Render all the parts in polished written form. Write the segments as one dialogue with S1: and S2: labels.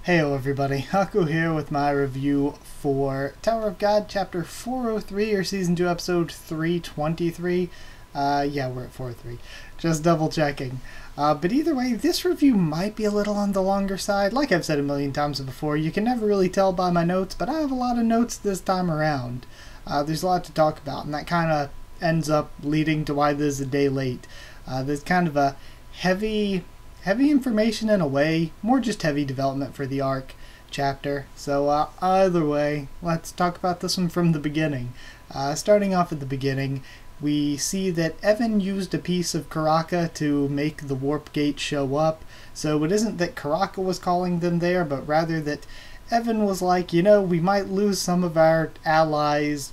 S1: Heyo everybody, Haku here with my review for Tower of God Chapter 403 or Season 2 Episode 323. Yeah, we're at 403. Just double checking. But either way, this review might be a little on the longer side. Like I've said a million times before, you can never really tell by my notes, but I have a lot of notes this time around. There's a lot to talk about, and that kind of ends up leading to why this is a day late. There's kind of a heavy information in a way, more just heavy development for the arc chapter. So either way, let's talk about this one from the beginning. Starting off at the beginning, we see that Evan used a piece of Karaka to make the warp gate show up. So it isn't that Karaka was calling them there, but rather that Evan was like, you know, we might lose some of our allies,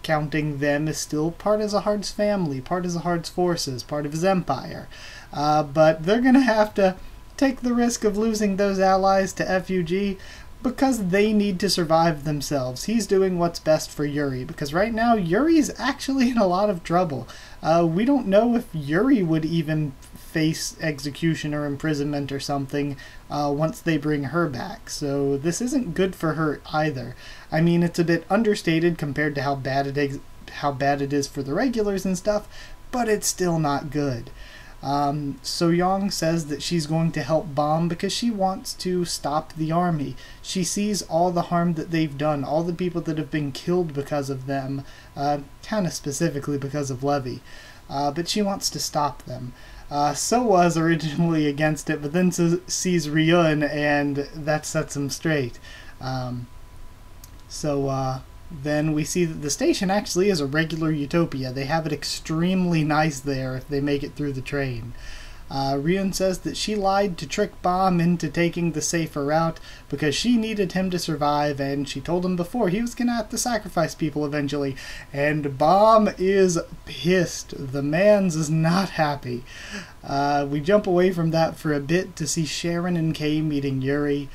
S1: counting them as still part of Zahard's family, part of Zahard's forces, part of his empire. But they're going to have to take the risk of losing those allies to FUG because they need to survive themselves. He's doing what's best for Yuri, because right now Yuri's actually in a lot of trouble. We don't know if Yuri would even face execution or imprisonment or something once they bring her back. So this isn't good for her either. I mean, it's a bit understated compared to how bad it is for the regulars and stuff, but it's still not good. So Young says that she's going to help Bomb because she wants to stop the army. She sees all the harm that they've done, all the people that have been killed because of them, kind of specifically because of Levy. But she wants to stop them. So was originally against it, but then sees Ryun, and that sets him straight. Then we see that the station actually is a regular utopia. They have it extremely nice there if they make it through the train. Ryun says that she lied to trick Bomb into taking the safer route because she needed him to survive, and she told him before he was going to have to sacrifice people eventually. And Bomb is pissed. The man's is not happy. We jump away from that for a bit to see Sharon and Kay meeting Yuri.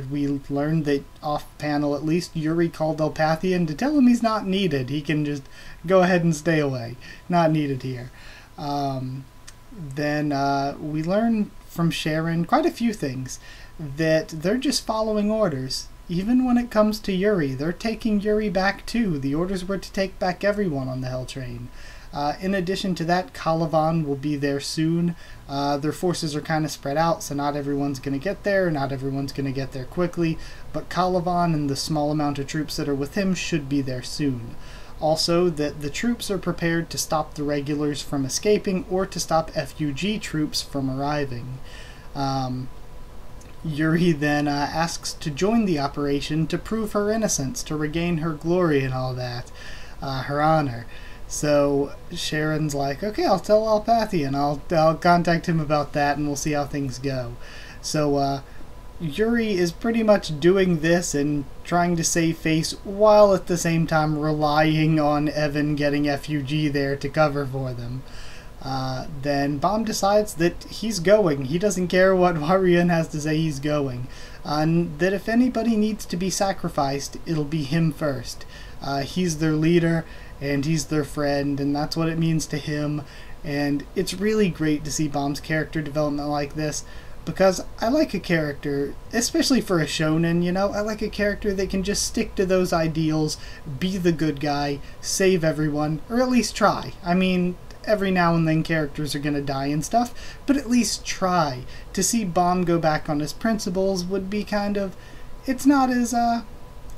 S1: We learned that off-panel, at least, Yuri called Elpathian to tell him he's not needed. He can just go ahead and stay away. Not needed here. Then we learn from Sharon quite a few things. That they're just following orders. Even when it comes to Yuri, they're taking Yuri back too. The orders were to take back everyone on the Hell Train. In addition to that, Calavan will be there soon. Their forces are kind of spread out, so not everyone's going to get there, not everyone's going to get there quickly, but Calavan and the small amount of troops that are with him should be there soon. Also, that the troops are prepared to stop the regulars from escaping or to stop FUG troops from arriving. Yuri then asks to join the operation to prove her innocence, to regain her glory and all that, her honor. So Sharon's like, okay, I'll tell Elpathian. I'll contact him about that, and we'll see how things go. So Yuri is pretty much doing this and trying to save face while at the same time relying on Evan getting FUG there to cover for them. Then Bomb decides that he's going. He doesn't care what Ryun has to say, he's going. And that if anybody needs to be sacrificed, it'll be him first. He's their leader, and he's their friend, and that's what it means to him. And it's really great to see Bomb's character development like this, because I like a character, especially for a shonen, you know, I like a character that can just stick to those ideals, be the good guy, save everyone, or at least try. I mean, every now and then characters are gonna die and stuff, but at least try. To see Bomb go back on his principles would be kind of, it's not as, I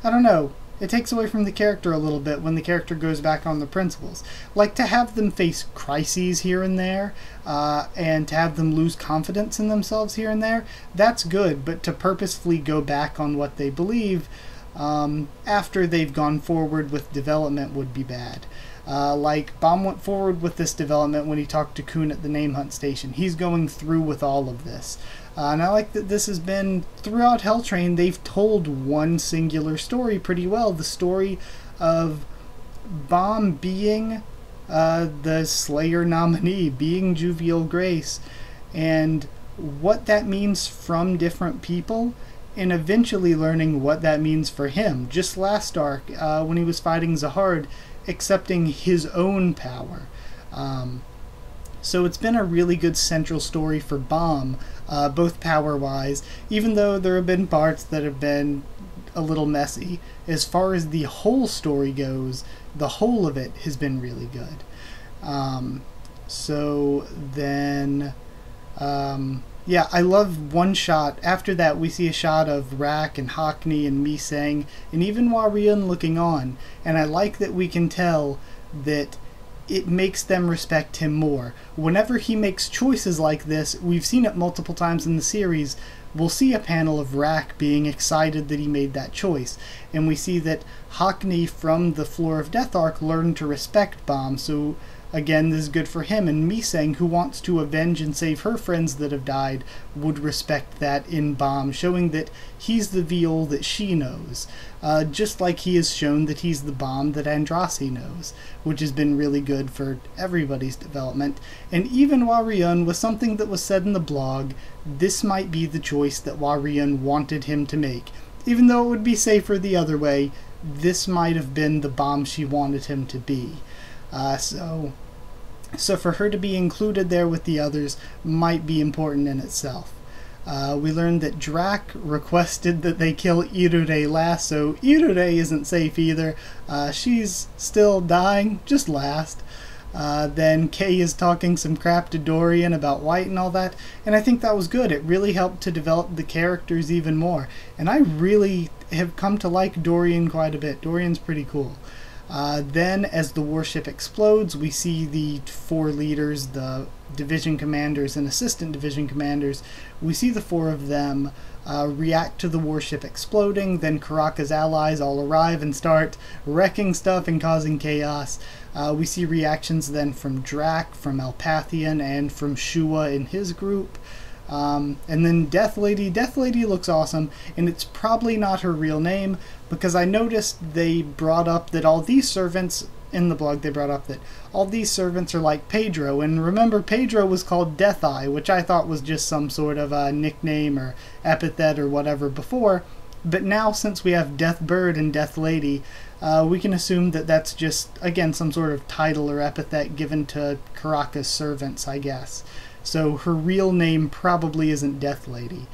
S1: don't know, it takes away from the character a little bit when the character goes back on the principles. Like, to have them face crises here and there, and to have them lose confidence in themselves here and there, that's good, but to purposefully go back on what they believe after they've gone forward with development would be bad. Like, Bomb went forward with this development when he talked to Kun at the Name Hunt Station. He's going through with all of this. And I like that this has been, throughout Hell Train, they've told one singular story pretty well. The story of Bomb being the Slayer nominee, being Juvial Grace, and what that means from different people, and eventually learning what that means for him. Just last arc, when he was fighting Zahard, accepting his own power. So it's been a really good central story for Bomb, both power-wise, even though there have been parts that have been a little messy. As far as the whole story goes, the whole of it has been really good. So then, yeah, I love one shot. After that, we see a shot of Rak and Haku and Miseng, and even Warrion looking on. And I like that we can tell that it makes them respect him more. Whenever he makes choices like this, we've seen it multiple times in the series, we'll see a panel of Rak being excited that he made that choice. And we see that Haku from the Floor of Death arc learned to respect Bam, so again, this is good for him. And Miseng, who wants to avenge and save her friends that have died, would respect that in Bam, showing that he's the Viol that she knows. Just like he has shown that he's the Bam that Andraste knows, which has been really good for everybody's development. And even Warrion, with something that was said in the blog, this might be the choice that Warrion wanted him to make. Even though it would be safer the other way, this might have been the Bam she wanted him to be. So for her to be included there with the others might be important in itself. We learned that Drac requested that they kill Irure last, so Irure isn't safe either. She's still dying, just last. Then Kay is talking some crap to Dorian about White and all that, and I think that was good. It really helped to develop the characters even more, and I really have come to like Dorian quite a bit. Dorian's pretty cool. Then, as the warship explodes, we see the 4 leaders, the division commanders and assistant division commanders. We see the 4 of them react to the warship exploding. Then Karaka's allies all arrive and start wrecking stuff and causing chaos. We see reactions then from Drac, from Alpathian, and from Shua in his group. And then Death Lady. Death Lady looks awesome, and it's probably not her real name, because I noticed they brought up that all these servants, in the blog they brought up that all these servants are like Pedro, and remember Pedro was called Death Eye, which I thought was just some sort of a nickname or epithet or whatever before, but now since we have Death Bird and Death Lady, we can assume that that's just, again, some sort of title or epithet given to Karaka's servants, I guess. So her real name probably isn't Death Lady.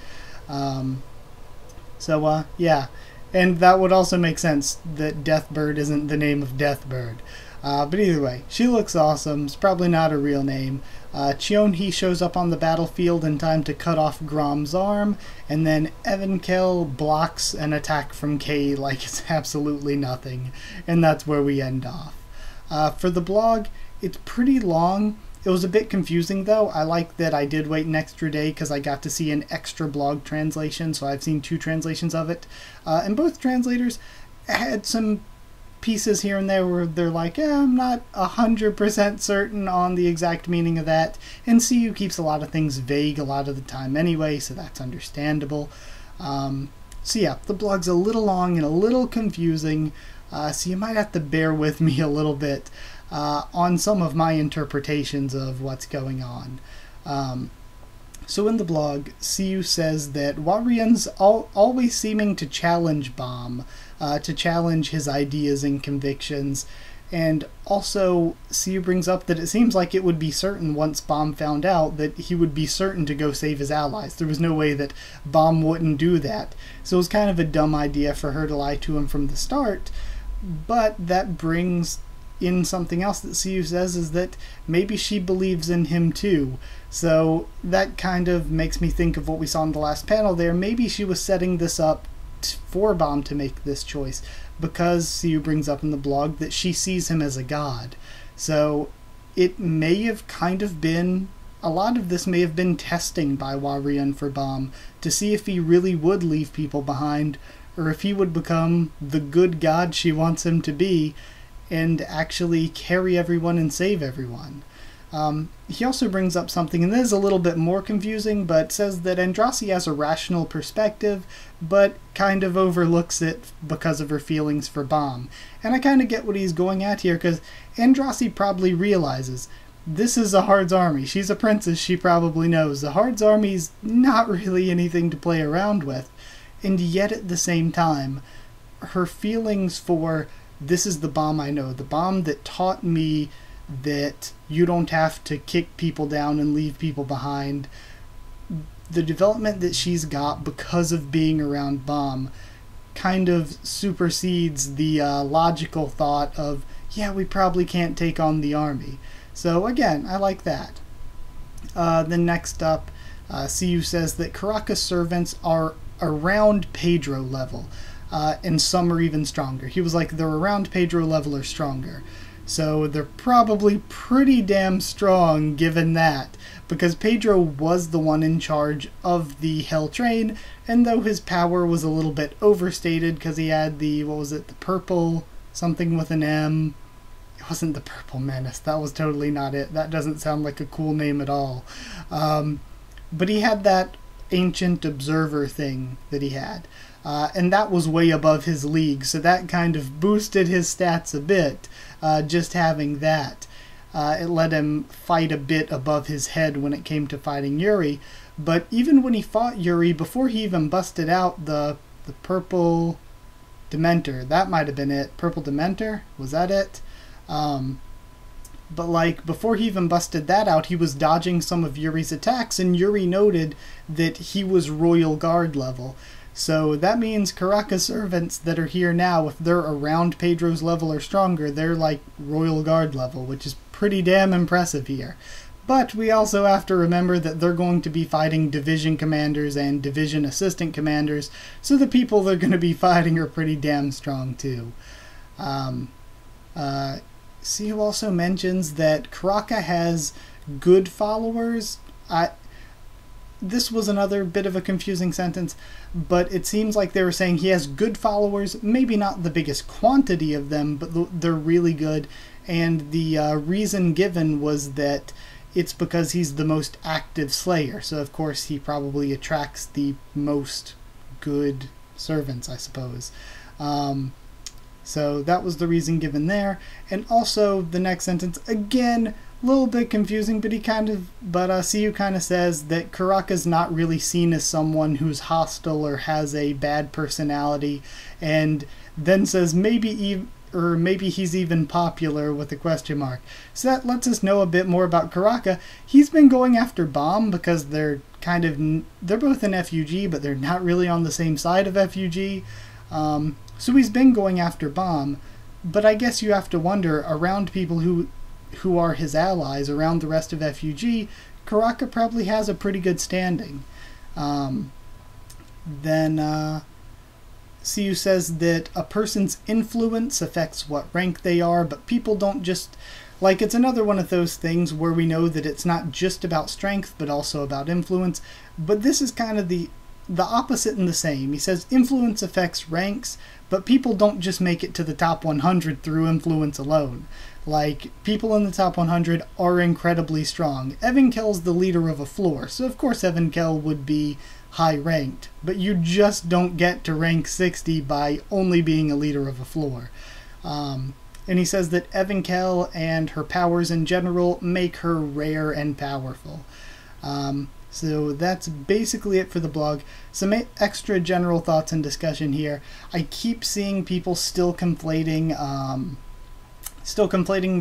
S1: Yeah. And that would also make sense that Deathbird isn't the name of Deathbird. But either way, she looks awesome. It's probably not her real name. Cheonhee shows up on the battlefield in time to cut off Grom's arm, and then Evankel blocks an attack from Kay like it's absolutely nothing. And that's where we end off. For the blog, it's pretty long. It was a bit confusing though. I like that I did wait an extra day because I got to see an extra blog translation, so I've seen 2 translations of it. And both translators had some pieces here and there where they're like, yeah, I'm not 100% certain on the exact meaning of that. And CU keeps a lot of things vague a lot of the time anyway, so that's understandable. So yeah, the blog's a little long and a little confusing, so you might have to bear with me a little bit on some of my interpretations of what's going on. So in the blog, CU says that Warrian's always seeming to challenge Bam, to challenge his ideas and convictions, and also CU brings up that it seems like it would be certain once Bam found out that he would be certain to go save his allies. There was no way that Bam wouldn't do that. So it was kind of a dumb idea for her to lie to him from the start, but that brings in something else that CU says, is that maybe she believes in him too. So that kind of makes me think of what we saw in the last panel there. Maybe she was setting this up for Bam to make this choice, because CU brings up in the blog that she sees him as a god. So it may have kind of been, a lot of this may have been testing by Warrion for Bam to see if he really would leave people behind, or if he would become the good god she wants him to be and actually carry everyone and save everyone. He also brings up something, and this is a little bit more confusing, but says that Andraste has a rational perspective, but kind of overlooks it because of her feelings for Bam. And I kind of get what he's going at here, because Andraste probably realizes this is Zahard's army. She's a princess, she probably knows. Zahard's army's not really anything to play around with, and yet at the same time, her feelings for this is the Bam I know, the Bam that taught me that you don't have to kick people down and leave people behind. the development that she's got because of being around Bomb kind of supersedes the logical thought of, yeah, we probably can't take on the army. So again, I like that. Then next up, Siu says that Karaka's servants are around Pedro level, and some are even stronger. He was like, they're around Pedro level or stronger. So they're probably pretty damn strong given that, because Pedro was the one in charge of the Hell Train, and though his power was a little bit overstated because he had the, what was it, the purple something with an M. It wasn't the Purple Menace. That was totally not it. That doesn't sound like a cool name at all. But he had that ancient observer thing that he had. And that was way above his league, so that kind of boosted his stats a bit, just having that. It let him fight a bit above his head when it came to fighting Yuri. But even when he fought Yuri, before he even busted out the Purple Dementor, that might have been it. Purple Dementor? Was that it? But like, before he even busted that out, he was dodging some of Yuri's attacks, and Yuri noted that he was Royal Guard level. So that means Karaka's servants that are here now, if they're around Pedro's level or stronger, they're like Royal Guard level, which is pretty damn impressive here. But we also have to remember that they're going to be fighting division commanders and division assistant commanders, so the people they're going to be fighting are pretty damn strong too. Siu also mentions that Karaka has good followers. This was another bit of a confusing sentence, but it seems like they were saying he has good followers, maybe not the biggest quantity of them, but they're really good. And the reason given was that it's because he's the most active slayer, so of course he probably attracts the most good servants, I suppose. So that was the reason given there. And also the next sentence, again, a little bit confusing, but Siu kind of says that Karaka's not really seen as someone who's hostile or has a bad personality, and then says maybe he's even popular with a question mark. So that lets us know a bit more about Karaka. He's been going after Bomb because they're both in FUG, but they're not really on the same side of FUG. So he's been going after Bomb, but I guess you have to wonder, around people who are his allies, around the rest of FUG, Karaka probably has a pretty good standing. Then Siu says that a person's influence affects what rank they are, but people don't just... Like, it's another one of those things where we know that it's not just about strength, but also about influence. But this is kind of the opposite and the same. He says influence affects ranks, but people don't just make it to the top 100 through influence alone. Like, people in the top 100 are incredibly strong. Evankel's the leader of a floor, so of course Evankel would be high ranked, but you just don't get to rank 60 by only being a leader of a floor. And he says that Evankel and her powers in general make her rare and powerful. So that's basically it for the blog. Some extra general thoughts and discussion here. I keep seeing people still conflating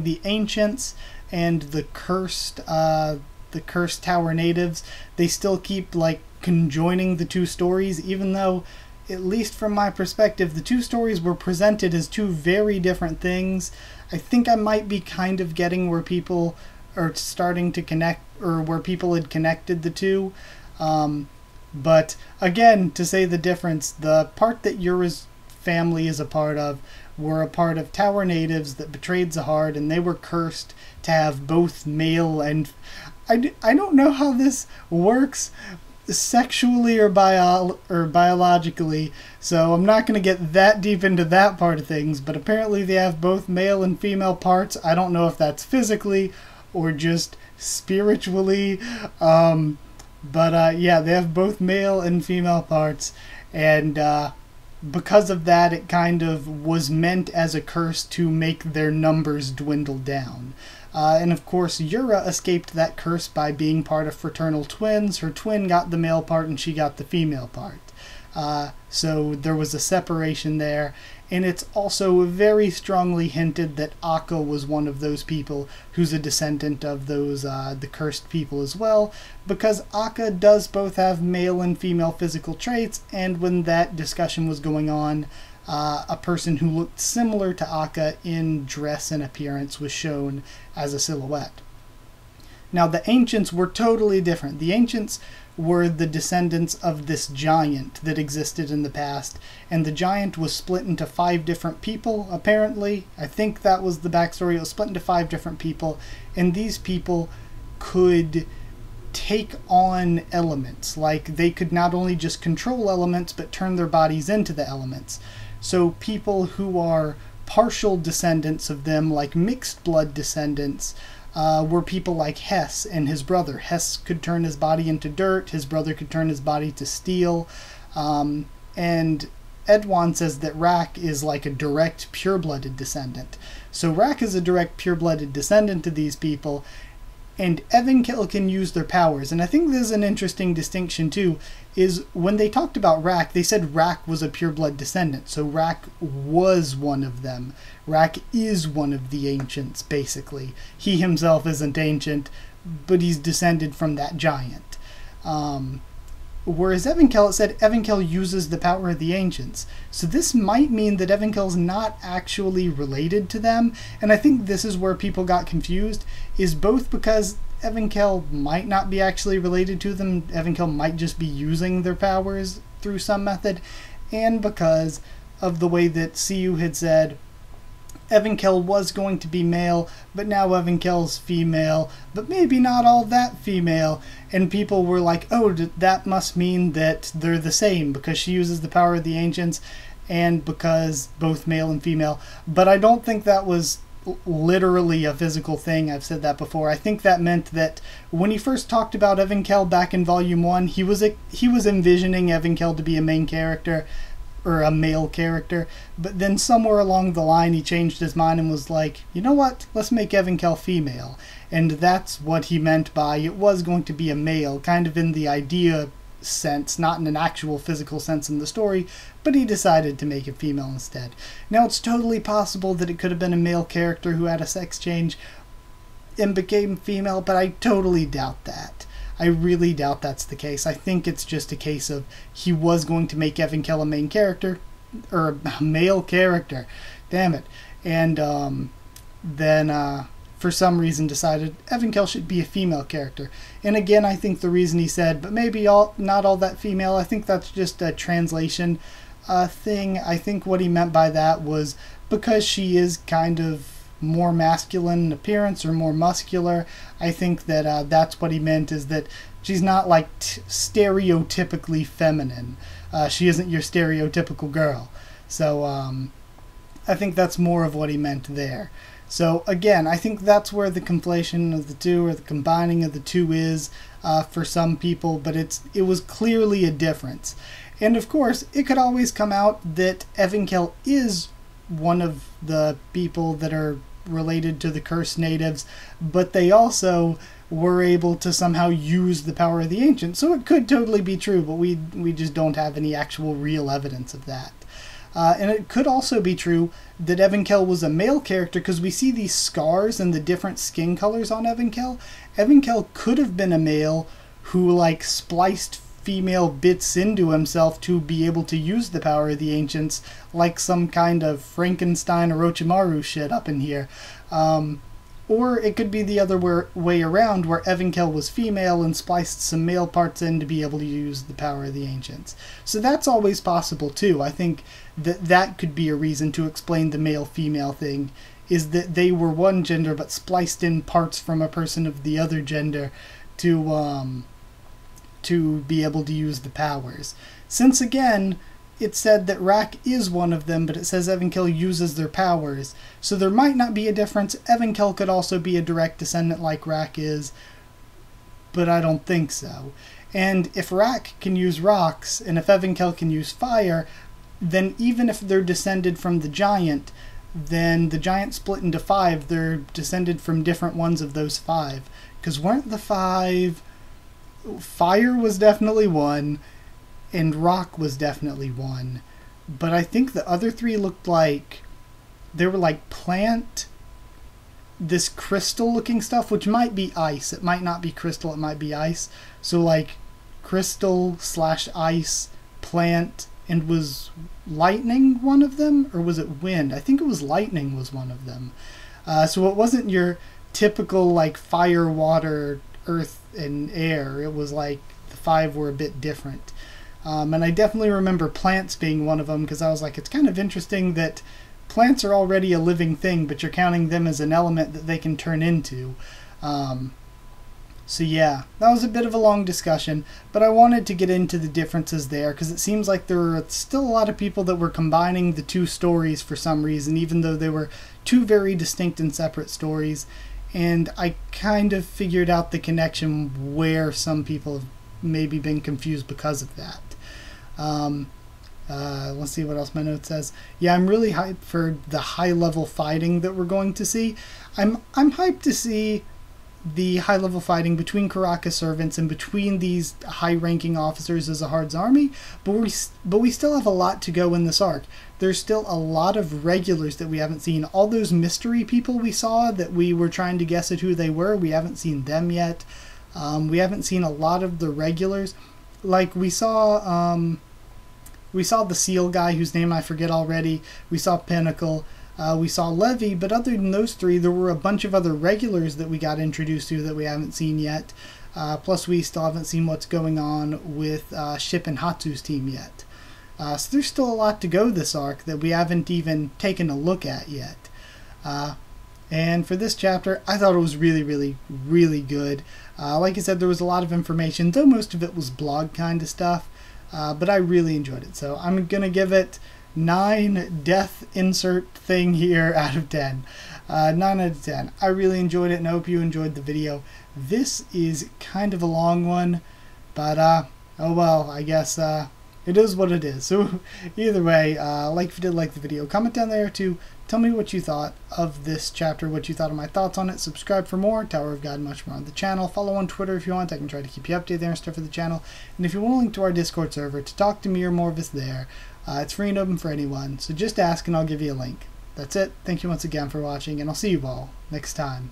S1: the ancients and the cursed tower natives. They still keep like conjoining the two stories, even though, at least from my perspective, the two stories were presented as two very different things. I think I might be kind of getting where people are starting to connect, or where people had connected the two. But again, to say the difference, the part that Yura's family is a part of were a part of tower natives that betrayed Zahard, and they were cursed to have both male and... I don't know how this works sexually or biologically, so I'm not going to get that deep into that part of things, but apparently they have both male and female parts. I don't know if that's physically or just spiritually, but yeah, they have both male and female parts, and because of that, it kind of was meant as a curse to make their numbers dwindle down. And of course, Yura escaped that curse by being part of fraternal twins. Her twin got the male part and she got the female part. So there was a separation there. And it's also very strongly hinted that Akka was one of those people who's a descendant of those the cursed people as well, because Akka does both have male and female physical traits, and when that discussion was going on, a person who looked similar to Akka in dress and appearance was shown as a silhouette. Now, the ancients were totally different. The ancients were the descendants of this giant that existed in the past, and the giant was split into 5 different people, apparently. I think that was the backstory. It was split into 5 different people, and these people could take on elements. Like, they could not only just control elements, but turn their bodies into the elements. So people who are partial descendants of them, like mixed blood descendants, were people like Hess and his brother. Hess could turn his body into dirt, his brother could turn his body to steel, and Edwan says that Rak is like a direct pure-blooded descendant. So Rak is a direct pure-blooded descendant of these people, and Evenkill can use their powers. And I think this is an interesting distinction too, is when they talked about Rak, they said Rak was a pure-blood descendant. So Rak was one of them. Rak is one of the ancients, basically. He himself isn't ancient, but he's descended from that giant. Whereas Evenkill, it said Evenkill uses the power of the ancients. So this might mean that Evenkill's not actually related to them, and I think this is where people got confused, is both because Evenkill might not be actually related to them, Evenkill might just be using their powers through some method, and because of the way that Siu had said Evenkill was going to be male, but now Evenkill's female, but maybe not all that female, and people were like, oh, that must mean that they're the same, because she uses the power of the ancients, and because both male and female. But I don't think that was literally a physical thing. I've said that before. I think that meant that when he first talked about Evenkill back in Volume 1, he was envisioning Evenkill to be a main character, or a male character, but then somewhere along the line he changed his mind and was like, you know what, let's make Evenkill female. And that's what he meant by it was going to be a male, kind of in the idea sense, not in an actual physical sense in the story, but he decided to make it female instead. Now, it's totally possible that it could have been a male character who had a sex change and became female, but I totally doubt that. I really doubt that's the case. I think it's just a case of he was going to make Evenkill a main character, or a male character, damn it, and then for some reason decided Evenkill should be a female character. And again, I think the reason he said, but maybe not all that female, I think that's just a translation thing. I think what he meant by that was because she is kind of more masculine in appearance or more muscular. I think that that's what he meant, is that she's not like stereotypically feminine. She isn't your stereotypical girl. So I think that's more of what he meant there. So again, I think that's where the conflation of the two, or the combining of the two, is for some people, but it was clearly a difference. And of course, it could always come out that Evenkill is one of the people that are related to the cursed natives, but they also were able to somehow use the power of the ancients. So it could totally be true, but we just don't have any actual real evidence of that. And it could also be true that Evenkill was a male character, because we see these scars and the different skin colors on Evenkill. Evenkill could have been a male who like spliced female bits into himself to be able to use the power of the ancients, like some kind of Frankenstein or Orochimaru shit up in here. Or it could be the other way around, where Evenkill was female and spliced some male parts in to be able to use the power of the ancients. So that's always possible too. I think that could be a reason to explain the male-female thing, is that they were one gender but spliced in parts from a person of the other gender to be able to use the powers. Since again, it said that Rak is one of them, but it says Evenkill uses their powers, so there might not be a difference. Evenkill could also be a direct descendant like Rak is, but I don't think so. And if Rak can use rocks, and if Evenkill can use fire, then even if they're descended from the giant, then the giant split into 5, they're descended from different ones of those 5. Because weren't the 5... Fire was definitely one, and rock was definitely one. But I think the other three looked like they were like plant, this crystal looking stuff, which might be ice. It might not be crystal, it might be ice. So like crystal slash ice, plant, and was lightning one of them? Or was it wind? I think it was lightning was one of them. So it wasn't your typical like fire, water, earth, and air. It was like the five were a bit different. And I definitely remember plants being one of them, because I was like, it's kind of interesting that plants are already a living thing, but you're counting them as an element that they can turn into. So yeah, that was a bit of a long discussion, but I wanted to get into the differences there, because it seems like there were still a lot of people that were combining the two stories for some reason, even though they were two very distinct and separate stories. And I kind of figured out the connection where some people have maybe been confused because of that. Let's see what else my note says. Yeah, I'm really hyped for the high-level fighting that we're going to see. I'm hyped to see the high-level fighting between Karaka's servants and between these high-ranking officers of Zahard's army, but we still have a lot to go in this arc. There's still a lot of regulars that we haven't seen. All those mystery people we saw that we were trying to guess at who they were, we haven't seen them yet. We haven't seen a lot of the regulars. Like we saw the seal guy whose name I forget already. We saw Pinnacle. We saw Levy, but other than those three, there were a bunch of other regulars that we got introduced to that we haven't seen yet. Plus, we still haven't seen what's going on with Ship and Hatsu's team yet. So there's still a lot to go this arc that we haven't even taken a look at yet. And for this chapter, I thought it was really, really, really good. Like I said, there was a lot of information, though most of it was blog kind of stuff. But I really enjoyed it. So I'm going to give it 9 death insert thing here out of 10. 9 out of 10. I really enjoyed it and I hope you enjoyed the video. This is kind of a long one, but oh well, I guess it is what it is. So either way, like if you did like the video, comment down there to tell me what you thought of this chapter, what you thought of my thoughts on it. Subscribe for more, Tower of God, much more on the channel. Follow on Twitter if you want. I can try to keep you updated there and stuff for the channel. And if you want a link to our Discord server to talk to me or more of us there, it's free and open for anyone. So just ask and I'll give you a link. That's it. Thank you once again for watching, and I'll see you all next time.